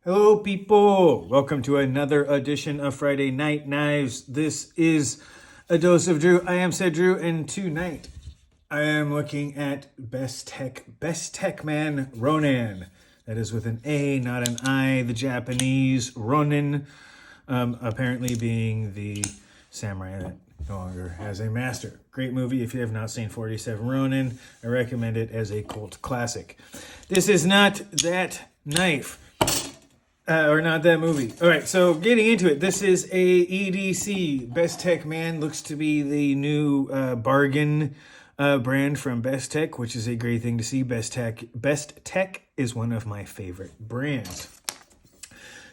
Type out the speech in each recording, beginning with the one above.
Hello, people. Welcome to another edition of Friday Night Knives. This is a dose of Drew. I am said Drew, and tonight I am looking at Bestechman Ronan. That is with an A, not an I. The Japanese Ronin, apparently being the samurai that no longer has a master. Great movie. If you have not seen 47 Ronin, I recommend it as a cult classic. This is not that knife. Or not that movie. All right, so getting into it. This is a EDC. Bestechman looks to be the new bargain brand from Bestech, which is a great thing to see. Bestech is one of my favorite brands.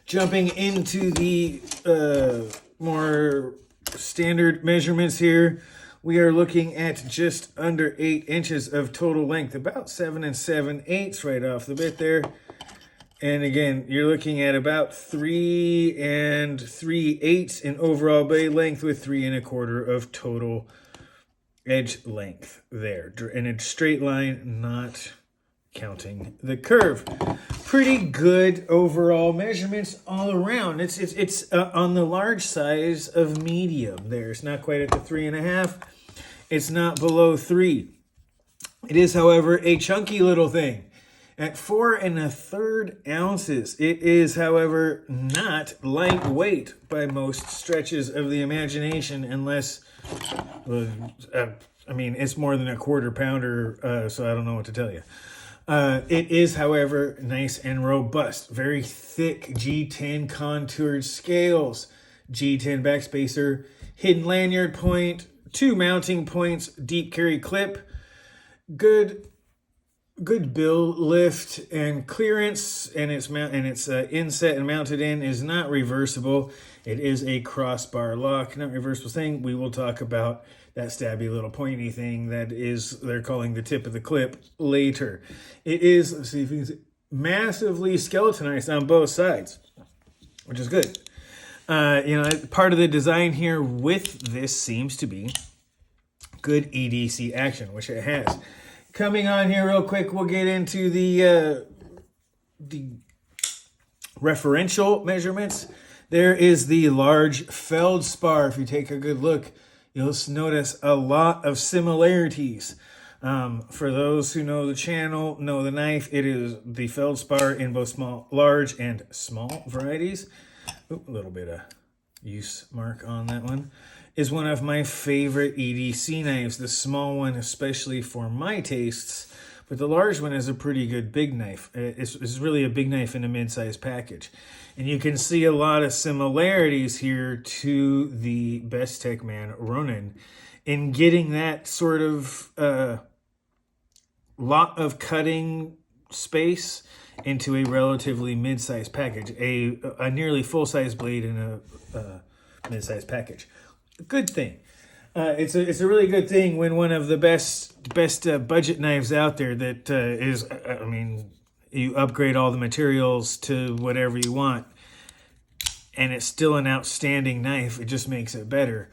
Jumping into the more standard measurements here, we are looking at just under 8 inches of total length, about 7 7/8 right off the bit there. And again, you're looking at about 3 3/8 in overall blade length with 3 1/4 of total edge length there. In a straight line, not counting the curve. Pretty good overall measurements all around. It's on the large size of medium there. It's not quite at the 3.5. It's not below 3. It is, however, a chunky little thing. At 4 1/3 ounces, it is, however, not lightweight by most stretches of the imagination, unless, it's more than a quarter pounder, so I don't know what to tell you. It is, however, nice and robust. Very thick G10 contoured scales, G10 backspacer, hidden lanyard point, 2 mounting points, deep carry clip, good bill lift and clearance, and its inset and mounted in is not reversible. It is a crossbar lock, not reversible thing. We will talk about that stabby little pointy thing that is they're calling the tip of the clip later. It is, let's see if you can see, massively skeletonized on both sides, which is good. Part of the design here with this seems to be good EDC action, which it has. Coming on here real quick, we'll get into the referential measurements. There is the large feldspar. If you take a good look, you'll notice a lot of similarities. For those who know the channel, know the knife, it is the feldspar in both large and small varieties. Ooh, a little bit of use mark on that one. Is one of my favorite EDC knives. The small one, especially for my tastes, but the large one is a pretty good big knife. It's really a big knife in a mid-sized package. And you can see a lot of similarities here to the Bestechman Ronan in getting that sort of lot of cutting space into a relatively mid-sized package, a nearly full-size blade in a mid-sized package. Good thing. It's a really good thing when one of the best budget knives out there that is, you upgrade all the materials to whatever you want, and it's still an outstanding knife. It just makes it better.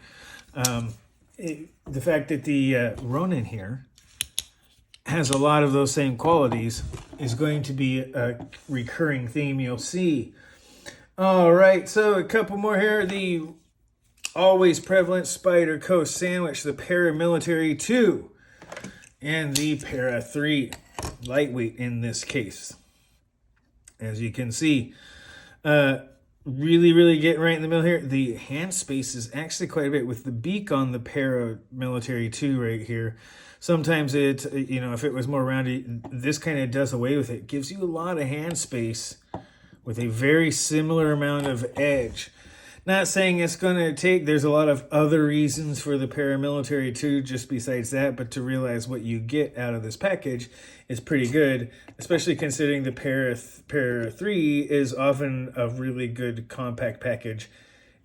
The fact that the Ronin here has a lot of those same qualities is going to be a recurring theme you'll see. All right, so a couple more here. The always prevalent Spider Coast sandwich, the Paramilitary 2, and the Para 3, lightweight in this case. As you can see, really getting right in the middle here. The hand space is actually quite a bit with the beak on the Paramilitary 2 right here. Sometimes it, if it was more rounded, this kind of does away with it. Gives you a lot of hand space with a very similar amount of edge. Not saying it's going to take, there's a lot of other reasons for the Paramilitary 2 just besides that, but to realize what you get out of this package is pretty good, especially considering the Para 3 is often a really good compact package,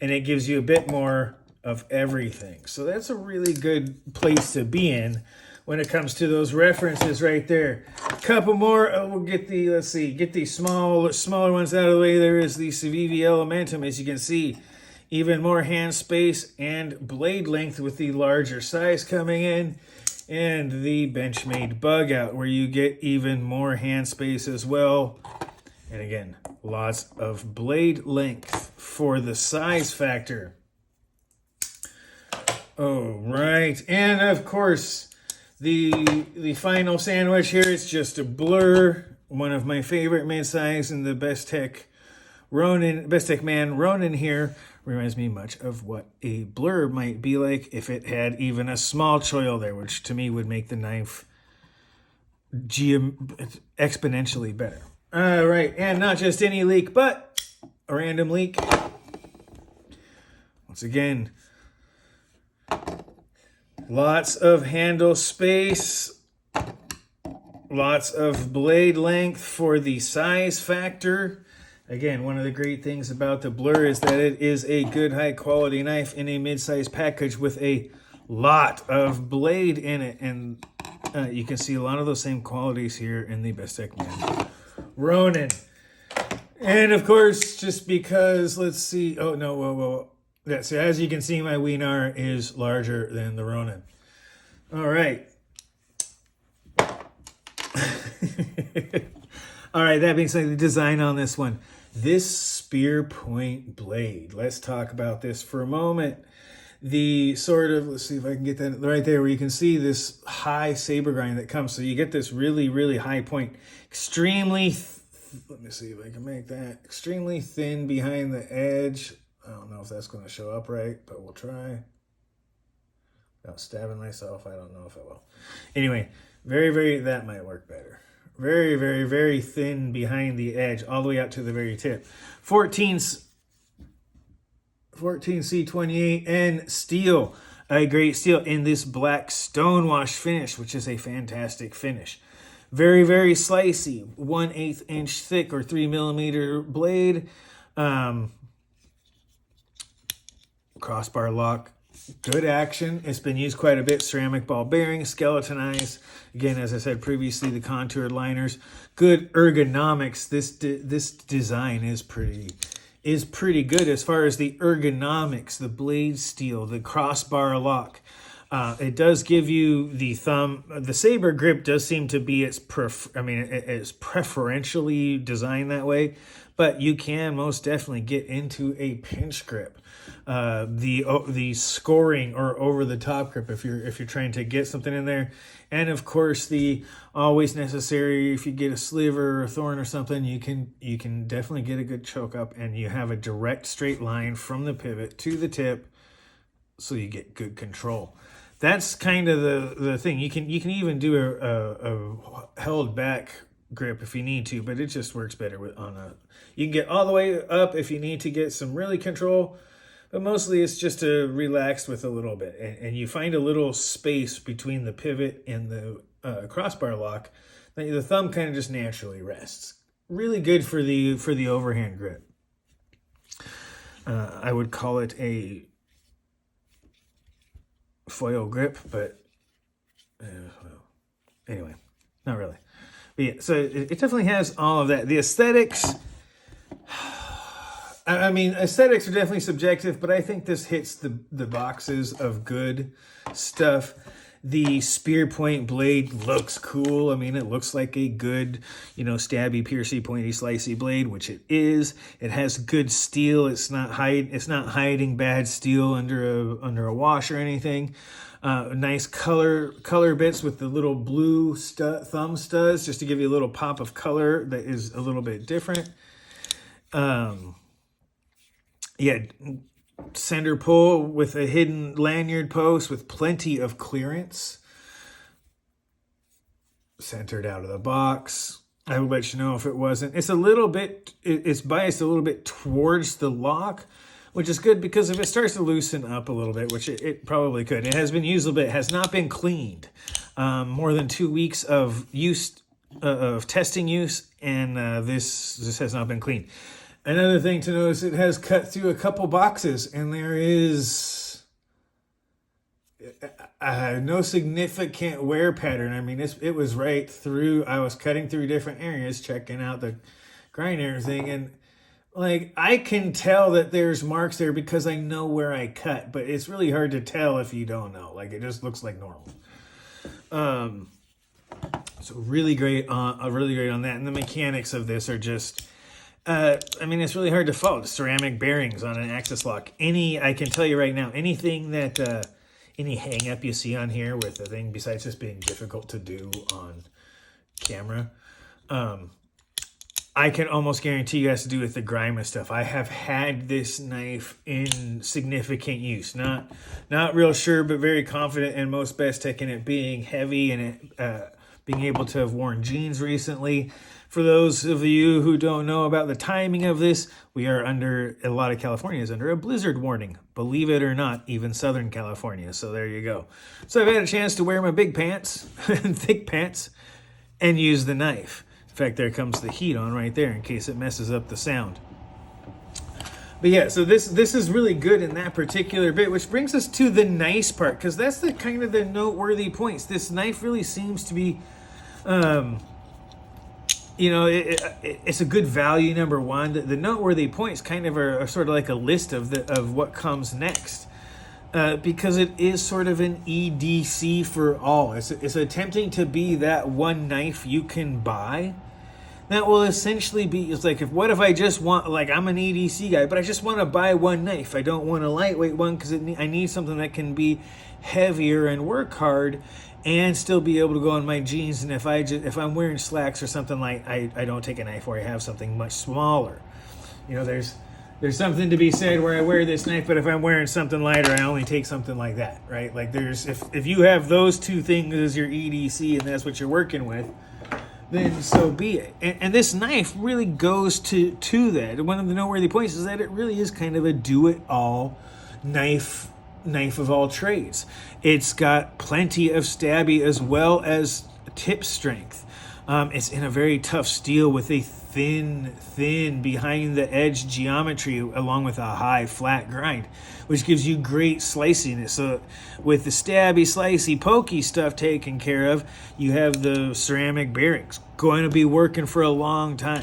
and it gives you a bit more of everything. So that's a really good place to be in when it comes to those references right there. A couple more. We'll get the smaller ones out of the way. There is the Civivi Elementum, as you can see. Even more hand space and blade length with the larger size coming in. And the Benchmade Bug Out, where you get even more hand space as well. And again, Lots of blade length for the size factor. Oh, right. And of course, the final sandwich here is just a blur. One of my favorite mid-size in the Bestechman Ronan here. Reminds me much of what a blur might be like if it had even a small choil there, which to me would make the knife exponentially better. All right, and not just any leak, but a random leak. Once again, lots of handle space, lots of blade length for the size factor. Again, one of the great things about the blur is that it is a good high quality knife in a mid-size package with a lot of blade in it. And you can see a lot of those same qualities here in the Bestechman Ronan. And of course, just because, let's see, oh no, whoa. Yeah, so as you can see, my Wiener is larger than the Ronan. All right. All right, that being said, the design on this one. This spear point blade. Let's talk about this for a moment. The sort of, let's see if I can get that right there, where you can see this high saber grind that comes. So you get this really, really high point. Extremely, let me see if I can make that. Extremely thin behind the edge. I don't know if that's going to show up right, but we'll try. Without stabbing myself, I don't know if I will. Anyway, that might work better. Very, very, very thin behind the edge, all the way out to the very tip. 14C28 and steel. A great steel in this black stonewash finish, which is a fantastic finish. Very, very slicey. 1/8 inch thick or 3mm blade. Crossbar lock. Good action. It's been used quite a bit. Ceramic ball bearing, skeletonized. Again, as I said previously, the contoured liners. Good ergonomics. This design is pretty good as far as the ergonomics, the blade steel, the crossbar lock. It does give you the thumb. The saber grip does seem to be it's preferentially designed that way, but you can most definitely get into a pinch grip. The scoring or over the top grip if you're trying to get something in there, and of course the always necessary if you get a sliver or a thorn or something, you can definitely get a good choke up, and you have a direct straight line from the pivot to the tip, so you get good control. That's kind of the thing. You can even do a held back grip if you need to, but it just works better you can get all the way up if you need to get some really control. But mostly it's just relaxed with a little bit. And you find a little space between the pivot and the crossbar lock that the thumb kind of just naturally rests. Really good for the overhand grip. I would call it a foil grip, but well, anyway, not really. But yeah, so it definitely has all of that. The aesthetics... I mean, aesthetics are definitely subjective, but I think this hits the boxes of good stuff. The spear point blade looks cool. I mean, it looks like a good, stabby, piercy, pointy, slicey blade, which it is. It has good steel. It's not hiding bad steel under a wash or anything. Nice color bits with the little blue thumb studs, just to give you a little pop of color that is a little bit different. Yeah, center pull with a hidden lanyard post with plenty of clearance. Centered out of the box. I will let you know if it wasn't. It's biased a little bit towards the lock, which is good because if it starts to loosen up a little bit, which it probably could. It has been used a little bit. It has not been cleaned. More than 2 weeks of use, of testing use, and this has not been cleaned. Another thing to notice, it has cut through a couple boxes, and there is no significant wear pattern. I mean, it was right through. I was cutting through different areas, checking out the grind and everything, and I can tell that there's marks there because I know where I cut, but it's really hard to tell if you don't know. It just looks like normal. So really great on that, and the mechanics of this are just I mean, it's really hard to fault. Ceramic bearings on an axis lock. I can tell you right now, anything that, any hang up you see on here with the thing, besides just being difficult to do on camera, I can almost guarantee you has to do with the grime and stuff. I have had this knife in significant use. Not real sure, but very confident in most Bestech in it being heavy and it being able to have worn jeans recently. For those of you who don't know about the timing of this, we are a lot of California is under a blizzard warning. Believe it or not, even Southern California. So there you go. So I've had a chance to wear my big pants, thick pants, and use the knife. In fact, there comes the heat on right there in case it messes up the sound. But yeah, so this is really good in that particular bit, which brings us to the nice part, because that's the kind of the noteworthy points. This knife really seems to be, it's a good value, number one. The noteworthy points kind of are sort of like a list of what comes next. Because it is sort of an EDC for all. It's attempting to be that one knife you can buy. That will essentially be, it's like, what if I just want, like, I'm an EDC guy, but I just want to buy one knife. I don't want a lightweight one because I need something that can be heavier and work hard and still be able to go on my jeans. And if I'm wearing slacks or something, like, I don't take a knife where I have something much smaller. You know, there's something to be said where I wear this knife, but if I'm wearing something lighter, I only take something like that, right? Like if you have those two things as your EDC and that's what you're working with, then so be it. And this knife really goes to that. One of the noteworthy points is that it really is kind of a do-it-all knife of all trades. It's got plenty of stabby as well as tip strength. It's in a very tough steel with a thin behind the edge geometry along with a high flat grind, which gives you great sliciness. So with the stabby, slicey, pokey stuff taken care of, you have the ceramic bearings going to be working for a long time.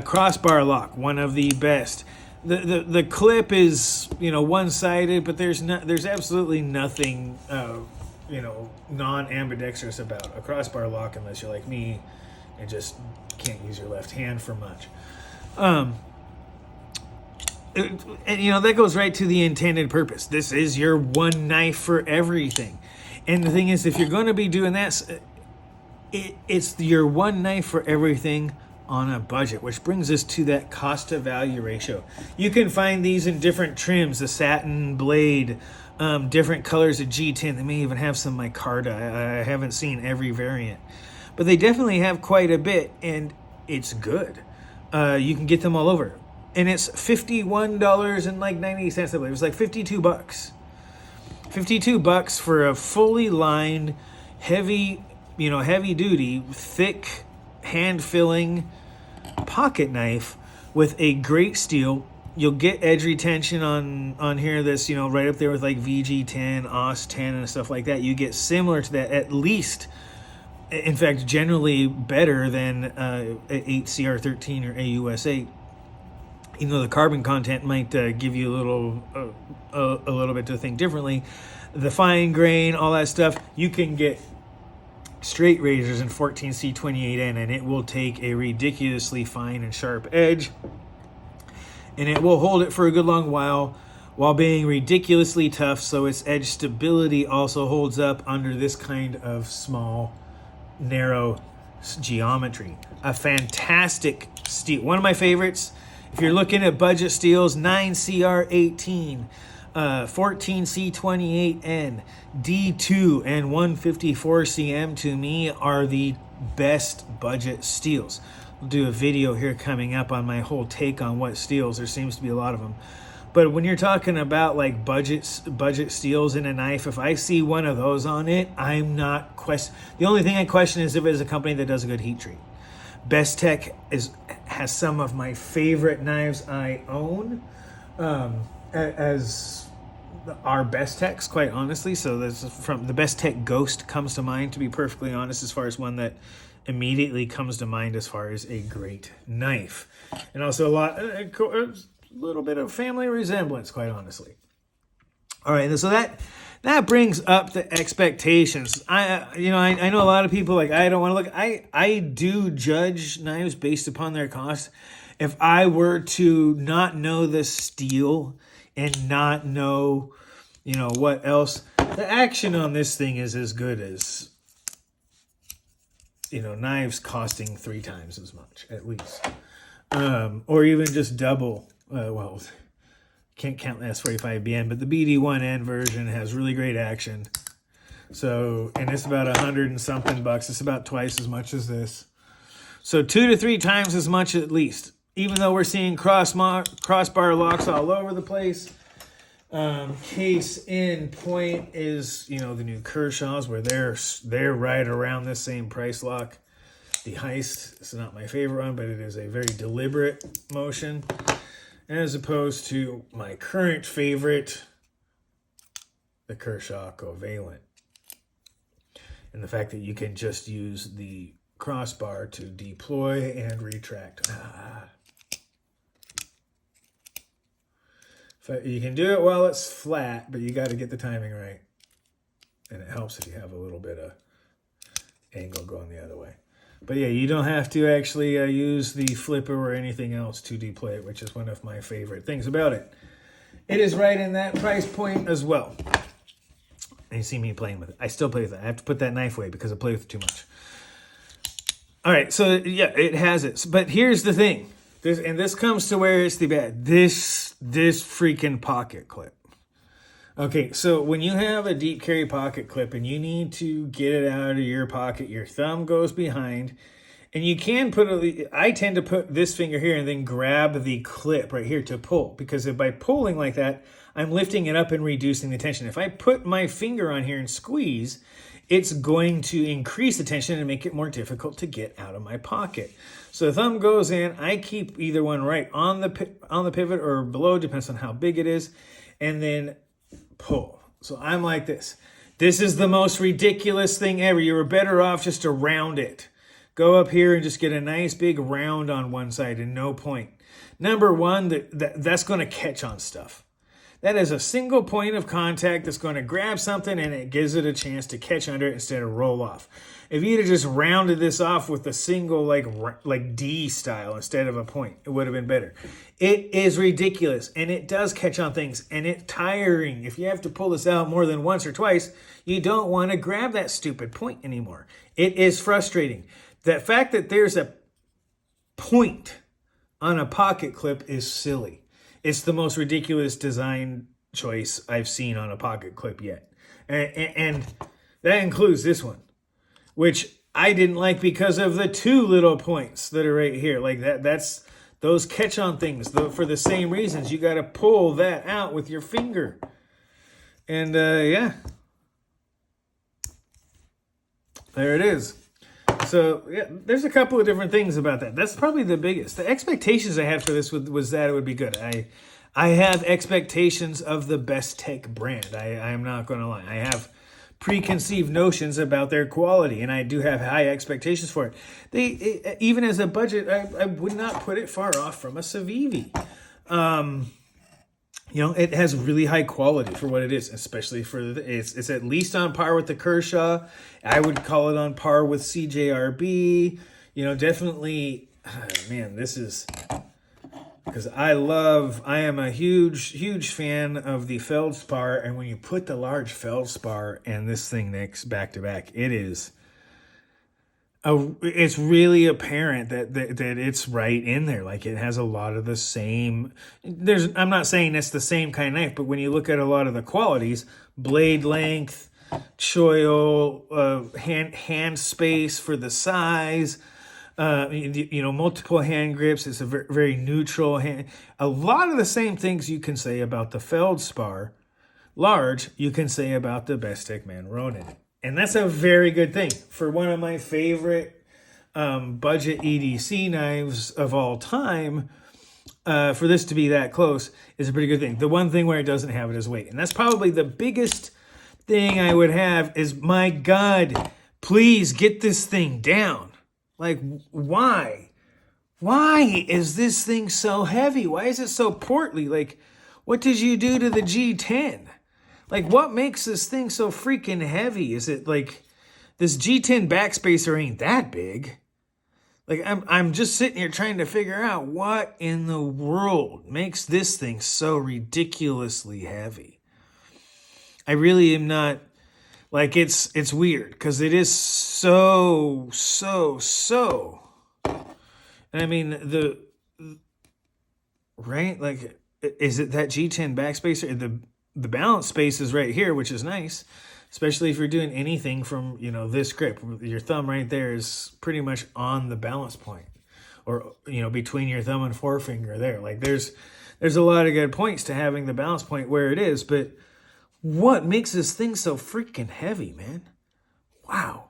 Crossbar lock, one of the best. The clip is one-sided, but there's absolutely nothing non-ambidextrous about a crossbar lock unless you're like me and just can't use your left hand for much. That goes right to the intended purpose. This is your one knife for everything. And the thing is, if you're going to be doing that, it's your one knife for everything on a budget, which brings us to that cost to value ratio. You can find these in different trims, the satin blade, different colors of G10. They may even have some micarta. I haven't seen every variant, but they definitely have quite a bit, and it's good. You can get them all over, and it's $51.90. I believe it was like $52. $52 for a fully lined, heavy duty, thick, hand-filling pocket knife with a great steel. You'll get edge retention on here that's, right up there with like VG10, OS 10 and stuff like that. You get similar to that, at least, in fact, generally better than 8CR13 or AUS8. Even though the carbon content might give you a little bit to think differently. The fine grain, all that stuff, you can get straight razors in 14C28N, and it will take a ridiculously fine and sharp edge, and it will hold it for a good long while being ridiculously tough, so its edge stability also holds up under this kind of small, narrow geometry. A fantastic steel. One of my favorites, if you're looking at budget steels, 9CR18, 14C28N, D2, and 154CM to me are the best budget steels. We'll do a video here coming up on my whole take on what steels. There seems to be a lot of them. But when you're talking about like budget steels in a knife, if I see one of those on it, I'm not the only thing I question is if it is a company that does a good heat treat. Bestech has some of my favorite knives I own, as are Bestechs, quite honestly. So this is from the Bestech Ghost comes to mind, to be perfectly honest, as far as one that immediately comes to mind as far as a great knife, and also a little bit of family resemblance, quite honestly. All right, so that brings up the expectations. I know a lot of people like, I don't want to look. I do judge knives based upon their cost, if I were to not know the steel and not know, what else, the action on this thing is as good as, knives costing 3 times as much, at least. Or even just double. Well, can't count the S45BN, but the BD1N version has really great action. So, and it's about $100 and something bucks. It's about twice as much as this. So 2 to 3 times as much at least. Even though we're seeing crossbar locks all over the place. Case in point is, the new Kershaws, where they're right around the same price lock. The Heist is not my favorite one, but it is a very deliberate motion, as opposed to my current favorite, the Kershaw Covalent. And the fact that you can just use the crossbar to deploy and retract. You can do it while it's flat, but you got to get the timing right. And it helps if you have a little bit of angle going the other way. But yeah, you don't have to actually use the flipper or anything else to deploy it, which is one of my favorite things about it. It is right in that price point as well. And you see me playing with it. I still play with it. I have to put that knife away because I play with it too much. All right, so yeah, it has it. But here's the thing. This comes to where it's the bad. This freaking pocket clip. Okay, so when you have a deep carry pocket clip and you need to get it out of your pocket, your thumb goes behind, and you can I tend to put this finger here and then grab the clip right here to pull, because by pulling like that, I'm lifting it up and reducing the tension. If I put my finger on here and squeeze, it's going to increase the tension and make it more difficult to get out of my pocket. So the thumb goes in, I keep either one right on the pivot or below, depends on how big it is, and then pull. So I'm like this. This is the most ridiculous thing ever. You were better off just to round it. Go up here and just get a nice big round on one side and no point. Number one, that's going to catch on stuff. That is a single point of contact that's going to grab something and it gives it a chance to catch under it instead of roll off. If you'd have just rounded this off with a single like D style instead of a point, it would have been better. It is ridiculous, and it does catch on things, and it's tiring. If you have to pull this out more than once or twice, you don't want to grab that stupid point anymore. It is frustrating. The fact that there's a point on a pocket clip is silly. It's the most ridiculous design choice I've seen on a pocket clip yet. And that includes this one, which I didn't like because of the 2 little points that are right here. Like that's those catch-on things. For the same reasons, you got to pull that out with your finger. And yeah, there it is. So yeah, there's a couple of different things about that. That's probably the biggest. The expectations I had for this was that it would be good. I have expectations of the Bestech brand. I'm not going to lie. I have preconceived notions about their quality, and I do have high expectations for it. Even as a budget, I would not put it far off from a Civivi. It has really high quality for what it is, especially for it's at least on par with the Kershaw. I would call it on par with CJRB. Definitely, man, this is because I am a huge fan of the feldspar, and when you put the large feldspar and this thing next back to back, it's really apparent that it's right in there. Like, it has a lot of the same. I'm not saying it's the same kind of knife, but when you look at a lot of the qualities, blade length, choil, hand space for the size, multiple hand grips. It's a very, very neutral hand. A lot of the same things you can say about the feldspar large, you can say about the Bestechman Ronan. And that's a very good thing. For one of my favorite budget EDC knives of all time, for this to be that close is a pretty good thing. The one thing where it doesn't have it is weight. And that's probably the biggest thing I would have is, my God, please get this thing down. Like, why? Why is this thing so heavy? Why is it so portly? Like, what did you do to the G10? Like, what makes this thing so freaking heavy? Is it like this G10 backspacer ain't that big? Like, I'm just sitting here trying to figure out what in the world makes this thing so ridiculously heavy. I really am not, like, it's weird because it is so. And I mean, right? Like, is it that G10 backspacer? The balance space is right here, which is nice, especially if you're doing anything from, this grip. Your thumb right there is pretty much on the balance point, or, between your thumb and forefinger there. Like, there's a lot of good points to having the balance point where it is, but what makes this thing so freaking heavy, man? Wow.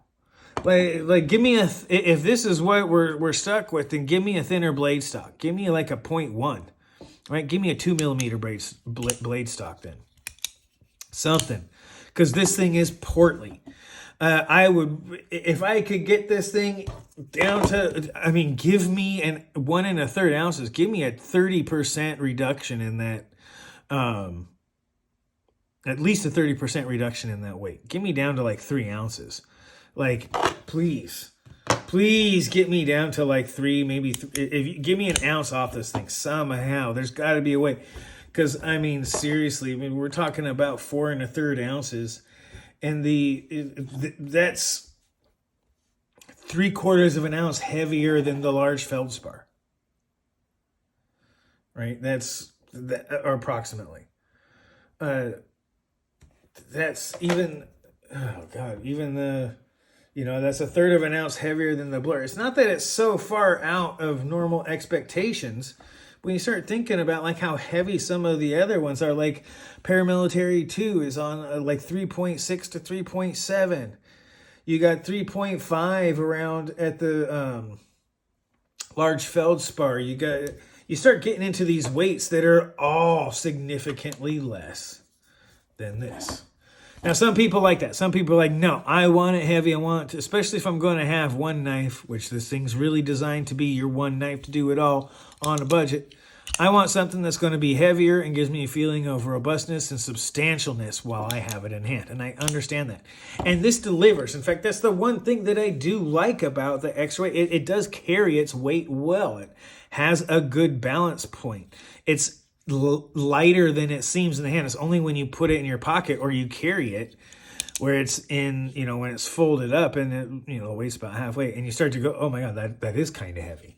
Like, give me if this is what we're stuck with, then give me a thinner blade stock. Give me like a 0.1, right? Give me a 2mm blade stock then. Something, because this thing is portly. I would, if I could get this thing down to, give me 1 1/3 ounces. Give me a 30% reduction in that, at least a 30% reduction in that weight. Give me down to like 3 ounces. Like, please get me down to like 3, maybe if you give me an ounce off this thing somehow. There's got to be a way. Because, seriously, we're talking about 4 1/3 ounces, and that's 3/4 of an ounce heavier than the large feldspar, right? That's or approximately. That's even, oh God, even that's 1/3 of an ounce heavier than the blur. It's not that it's so far out of normal expectations. When you start thinking about like how heavy some of the other ones are, like Paramilitary 2 is on like 3.6 to 3.7. You got 3.5 around at the large feldspar. You start getting into these weights that are all significantly less than this. Now, some people like that. Some people are like, no, I want it heavy. I want it to, especially if I'm going to have one knife, which this thing's really designed to be your one knife to do it all on a budget. I want something that's going to be heavier and gives me a feeling of robustness and substantialness while I have it in hand. And I understand that. And this delivers. In fact, that's the one thing that I do like about the X-Ray. It does carry its weight well. It has a good balance point. It's lighter than it seems in the hand. It's only when you put it in your pocket or you carry it where it's in, when it's folded up and it, weighs about halfway and you start to go, oh my God, that is kind of heavy.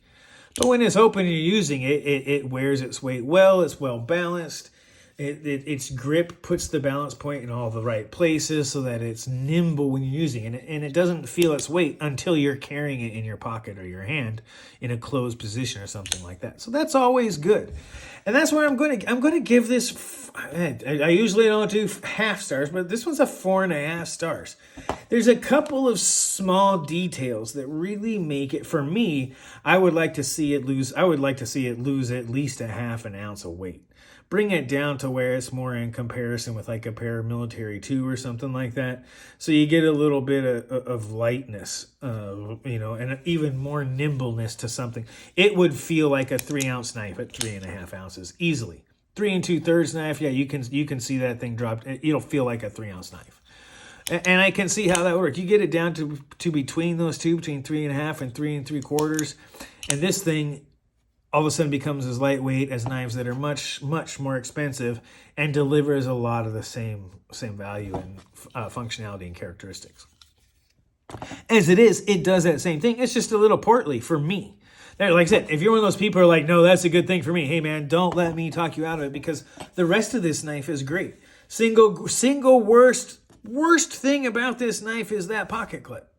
But when it's open and you're using it, it wears its weight well. It's well balanced. Its grip puts the balance point in all the right places so that it's nimble when you're using it. And it doesn't feel its weight until you're carrying it in your pocket or your hand in a closed position or something like that. So that's always good. And that's where I'm going to give this, I usually don't do half stars, but this one's a 4.5 stars. There's a couple of small details that really make it, for me, I would like to see it lose at least a 1/2 ounce of weight. Bring it down to where it's more in comparison with like a Paramilitary 2 or something like that. So you get a little bit of lightness, and even more nimbleness to something. It would feel like a 3-ounce knife at 3.5 ounces easily. 3 2/3 knife, yeah, you can see that thing drop. It'll feel like a 3-ounce knife. And I can see how that works. You get it down to between those two, between 3.5 and 3 3/4, and this thing all of a sudden becomes as lightweight as knives that are much, much more expensive and delivers a lot of the same value and functionality and characteristics. As it is, it does that same thing. It's just a little portly for me. Like I said, if you're one of those people who are like, no, that's a good thing for me. Hey, man, don't let me talk you out of it because the rest of this knife is great. Single worst thing about this knife is that pocket clip.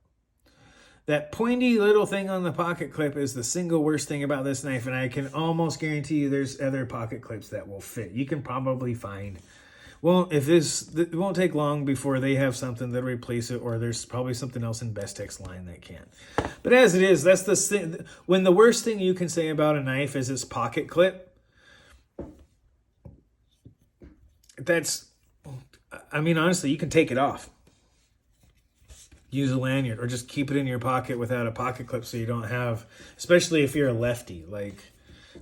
That pointy little thing on the pocket clip is the single worst thing about this knife, and I can almost guarantee you there's other pocket clips that will fit. You can probably find, it won't take long before they have something that'll replace it, or there's probably something else in Bestech's line that can. But as it is, that's the thing. When the worst thing you can say about a knife is its pocket clip, honestly, you can take it off. Use a lanyard or just keep it in your pocket without a pocket clip so you don't have, especially if you're a lefty, like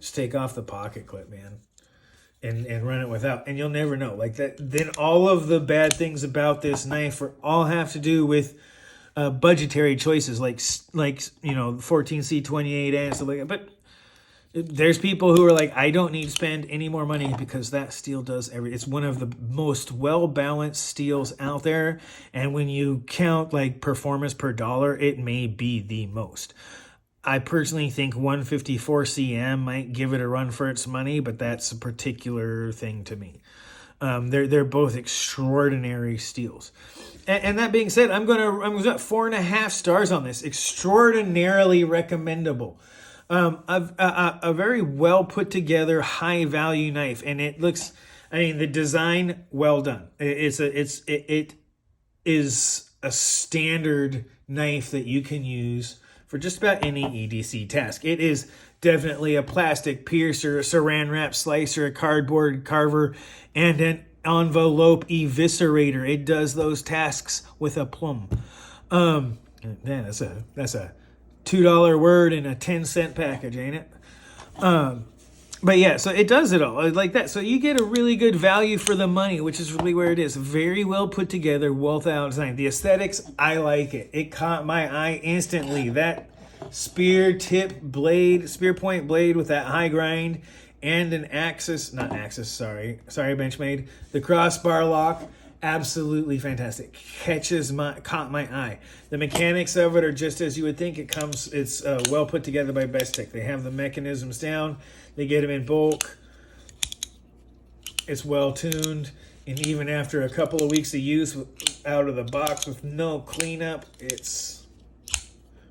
just take off the pocket clip, man, and run it without, and you'll never know. Like that, then all of the bad things about this knife all have to do with budgetary choices like 14C28 and stuff like that. But there's people who are like, I don't need to spend any more money because that steel does everything. It's one of the most well-balanced steels out there. And when you count like performance per dollar, it may be the most. I personally think 154 CM might give it a run for its money, but that's a particular thing to me. They're both extraordinary steels. And that being said, I'm gonna 4.5 stars on this. Extraordinarily recommendable. A very well put together, high value knife, and it looks. I mean, the design well done. It is a standard knife that you can use for just about any EDC task. It is definitely a plastic piercer, a saran wrap slicer, a cardboard carver, and an envelope eviscerator. It does those tasks with aplomb. Man, that's a $2 word in a 10-cent package, ain't it? But yeah, so it does it all like that. So you get a really good value for the money, which is really where it is. Very well put together, well thought out design. The aesthetics, I like it. It caught my eye instantly. That spear point blade with that high grind and an Benchmade. The crossbar lock, absolutely fantastic. Caught my eye. The mechanics of it are just as you would think. It's well put together by Bestech. They have the mechanisms down. They get them in bulk. It's well tuned. And even after a couple of weeks of use out of the box with no cleanup, it's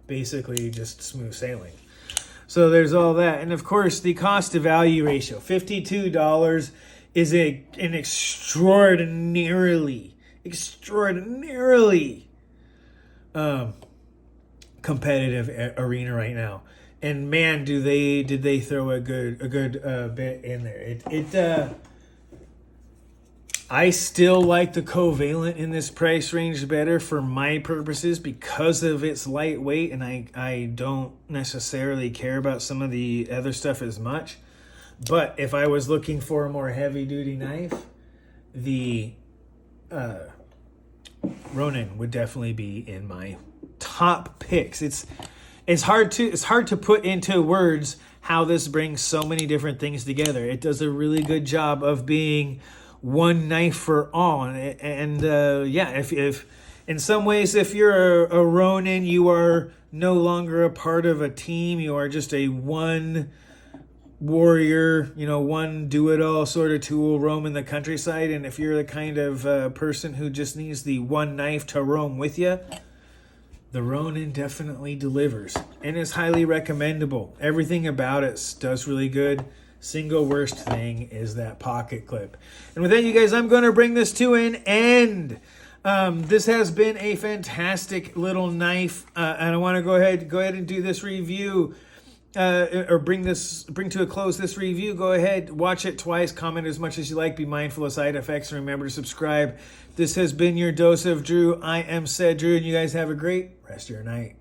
basically just smooth sailing. So there's all that. And of course, the cost to value ratio, $52 is an extraordinarily competitive arena right now. And man, did they throw a good bit in there. I still like the Covalent in this price range better for my purposes because of its lightweight, and I don't necessarily care about some of the other stuff as much. But if I was looking for a more heavy-duty knife, the Ronan would definitely be in my top picks. It's hard to put into words how this brings so many different things together. It does a really good job of being one knife for all, and if in some ways, if you're a Ronin, you are no longer a part of a team. You are just a one warrior, one do-it-all sort of tool roaming the countryside. And if you're the kind of person who just needs the one knife to roam with you, the Ronin definitely delivers and is highly recommendable. Everything about it does really good. Single worst thing is that pocket clip. And with that, you guys, I'm going to bring this to an end. This has been a fantastic little knife, and I want to go ahead and do this review, or bring to a close this review. Go ahead, watch it twice, comment as much as you like, be mindful of side effects, and remember to subscribe. This has been your dose of Drew. I am said Drew, and you guys have a great rest of your night.